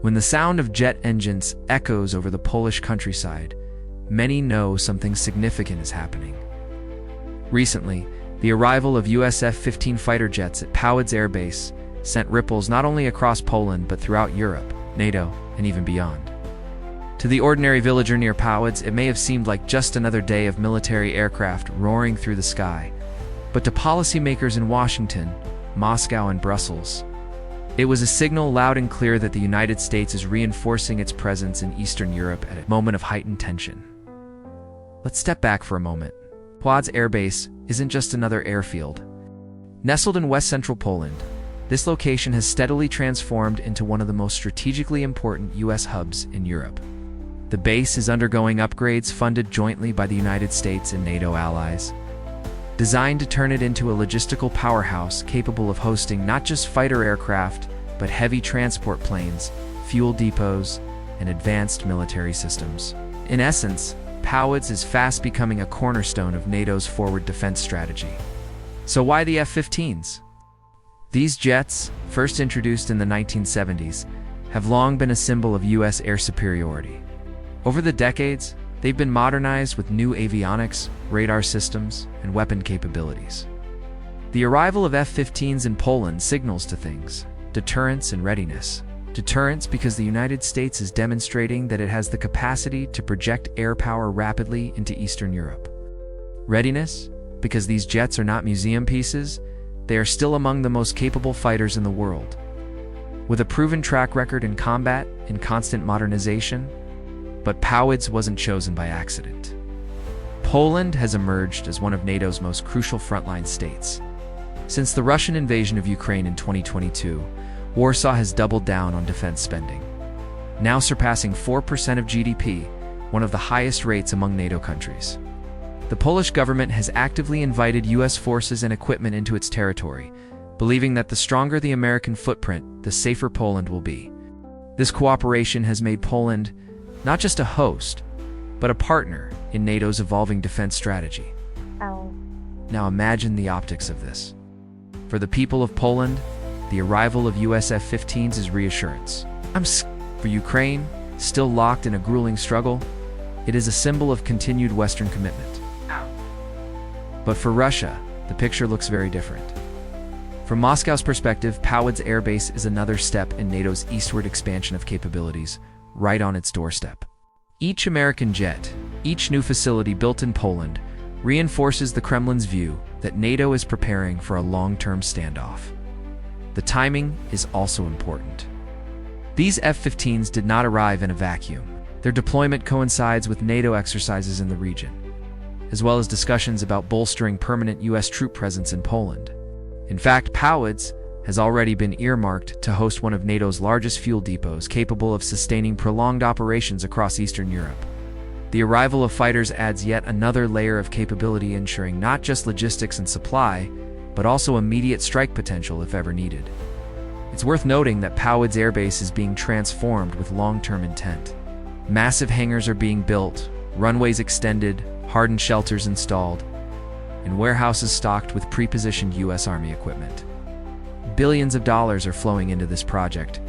When the sound of jet engines echoes over the Polish countryside, many know something significant is happening. Recently, the arrival of US F-15 fighter jets at Powidz Air Base sent ripples not only across Poland but throughout Europe, NATO, and even beyond. To the ordinary villager near Powidz, it may have seemed like just another day of military aircraft roaring through the sky, but to policymakers in Washington, Moscow, and Brussels, it was a signal loud and clear that the United States is reinforcing its presence in Eastern Europe at a moment of heightened tension. Let's step back for a moment. Powidz Air Base isn't just another airfield. Nestled in west-central Poland, this location has steadily transformed into one of the most strategically important U.S. hubs in Europe. The base is undergoing upgrades funded jointly by the United States and NATO allies, designed to turn it into a logistical powerhouse capable of hosting not just fighter aircraft, but heavy transport planes, fuel depots, and advanced military systems. In essence, Powidz is fast becoming a cornerstone of NATO's forward defense strategy. So why the F-15s? These jets, first introduced in the 1970s, have long been a symbol of U.S. air superiority. Over the decades, they've been modernized with new avionics, radar systems, and weapon capabilities. The arrival of F-15s in Poland signals two things: deterrence and readiness. Deterrence because the United States is demonstrating that it has the capacity to project air power rapidly into Eastern Europe. Readiness because these jets are not museum pieces, they are still among the most capable fighters in the world. With a proven track record in combat and constant modernization, but Powidz wasn't chosen by accident. Poland has emerged as one of NATO's most crucial frontline states. Since the Russian invasion of Ukraine in 2022, Warsaw has doubled down on defense spending, now surpassing 4% of GDP, one of the highest rates among NATO countries. The Polish government has actively invited U.S. forces and equipment into its territory, believing that the stronger the American footprint, the safer Poland will be. This cooperation has made Poland not just a host, but a partner in NATO's evolving defense strategy. Now imagine the optics of this. For the people of Poland, the arrival of US F-15s is reassurance. For Ukraine, still locked in a grueling struggle, it is a symbol of continued Western commitment. But for Russia, the picture looks very different. From Moscow's perspective, Powidz Air Base is another step in NATO's eastward expansion of capabilities, right on its doorstep. Each American jet, each new facility built in Poland, reinforces the Kremlin's view that NATO is preparing for a long-term standoff. The timing is also important. These F-15s did not arrive in a vacuum. Their deployment coincides with NATO exercises in the region, as well as discussions about bolstering permanent U.S. troop presence in Poland. In fact, Powidz has already been earmarked to host one of NATO's largest fuel depots capable of sustaining prolonged operations across Eastern Europe. The arrival of fighters adds yet another layer of capability, ensuring not just logistics and supply, but also immediate strike potential if ever needed. It's worth noting that Powidz Air Base is being transformed with long-term intent. Massive hangars are being built, runways extended, hardened shelters installed, and warehouses stocked with pre-positioned U.S. Army equipment. Billions of dollars are flowing into this project,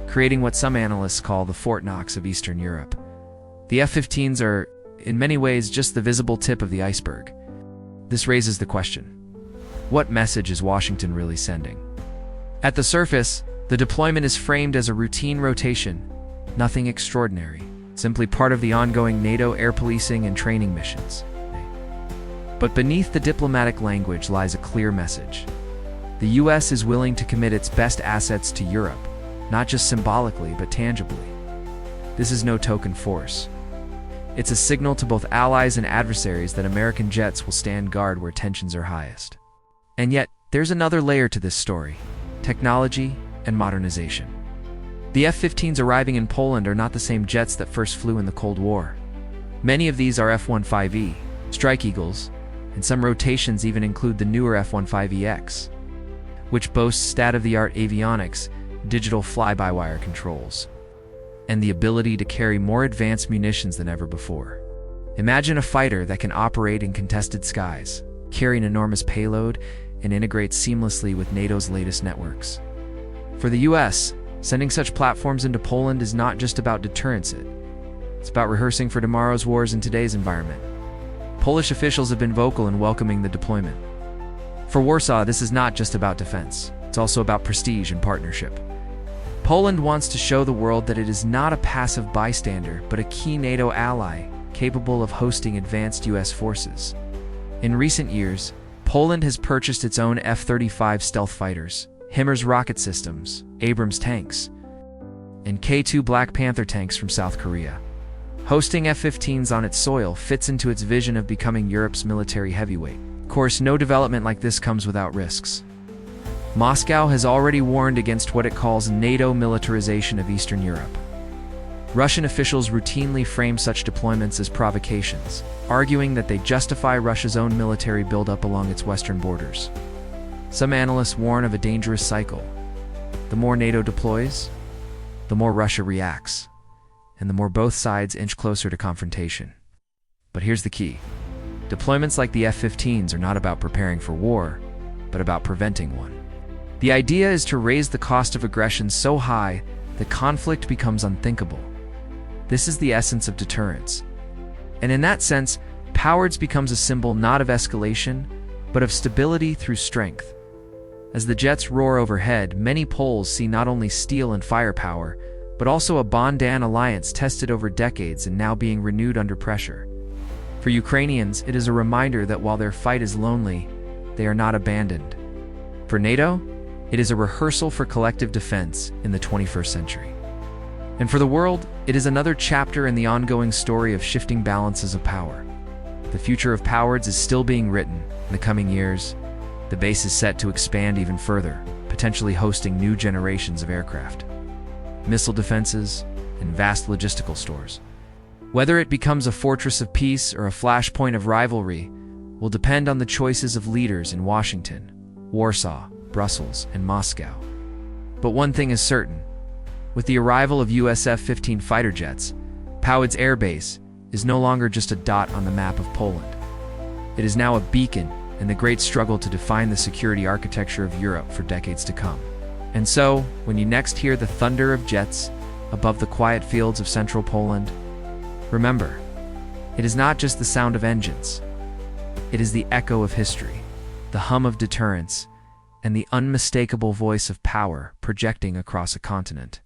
creating what some analysts call the Fort Knox of Eastern Europe. The F-15s are, in many ways, just the visible tip of the iceberg. This raises the question: what message is Washington really sending? At the surface, the deployment is framed as a routine rotation, nothing extraordinary, simply part of the ongoing NATO air policing and training missions. But beneath the diplomatic language lies a clear message. The U.S. is willing to commit its best assets to Europe, not just symbolically but tangibly. This is no token force. It's a signal to both allies and adversaries that American jets will stand guard where tensions are highest. And yet, there's another layer to this story: technology and modernization. The F-15s arriving in Poland are not the same jets that first flew in the Cold War. Many of these are F-15E, Strike Eagles, and some rotations even include the newer F-15EX, which boasts state-of-the-art avionics, digital fly-by-wire controls, and the ability to carry more advanced munitions than ever before. Imagine a fighter that can operate in contested skies, carry an enormous payload, and integrate seamlessly with NATO's latest networks. For the US, Sending such platforms into Poland is not just about deterrence, it's about rehearsing for tomorrow's wars in today's environment. Polish officials have been vocal in welcoming the deployment. For Warsaw, this is not just about defense, it's also about prestige and partnership. Poland wants to show the world that it is not a passive bystander, but a key NATO ally, capable of hosting advanced US forces. In recent years, Poland has purchased its own F-35 stealth fighters, HIMARS rocket systems, Abrams tanks, and K-2 Black Panther tanks from South Korea. Hosting F-15s on its soil fits into its vision of becoming Europe's military heavyweight. Of course, no development like this comes without risks. Moscow has already warned against what it calls NATO militarization of Eastern Europe. Russian officials routinely frame such deployments as provocations, arguing that they justify Russia's own military buildup along its western borders. Some analysts warn of a dangerous cycle. The more NATO deploys, the more Russia reacts, and the more both sides inch closer to confrontation. But here's the key. Deployments like the F-15s are not about preparing for war, but about preventing one. The idea is to raise the cost of aggression so high that conflict becomes unthinkable. This is the essence of deterrence. And in that sense, Powidz becomes a symbol not of escalation, but of stability through strength. As the jets roar overhead, many Poles see not only steel and firepower, but also a bond-an alliance tested over decades and now being renewed under pressure. For Ukrainians, it is a reminder that while their fight is lonely, they are not abandoned. For NATO, it is a rehearsal for collective defense in the 21st century. And for the world, it is another chapter in the ongoing story of shifting balances of power. The future of Powidz is still being written. In the coming years, the base is set to expand even further, potentially hosting new generations of aircraft, missile defenses, and vast logistical stores. Whether it becomes a fortress of peace or a flashpoint of rivalry will depend on the choices of leaders in Washington, Warsaw, Brussels, and Moscow. But one thing is certain. With the arrival of US F-15 fighter jets, Powidz Air Base is no longer just a dot on the map of Poland. It is now a beacon in the great struggle to define the security architecture of Europe for decades to come. And so, when you next hear the thunder of jets above the quiet fields of central Poland, remember, it is not just the sound of engines. It is the echo of history, the hum of deterrence, and the unmistakable voice of power projecting across a continent.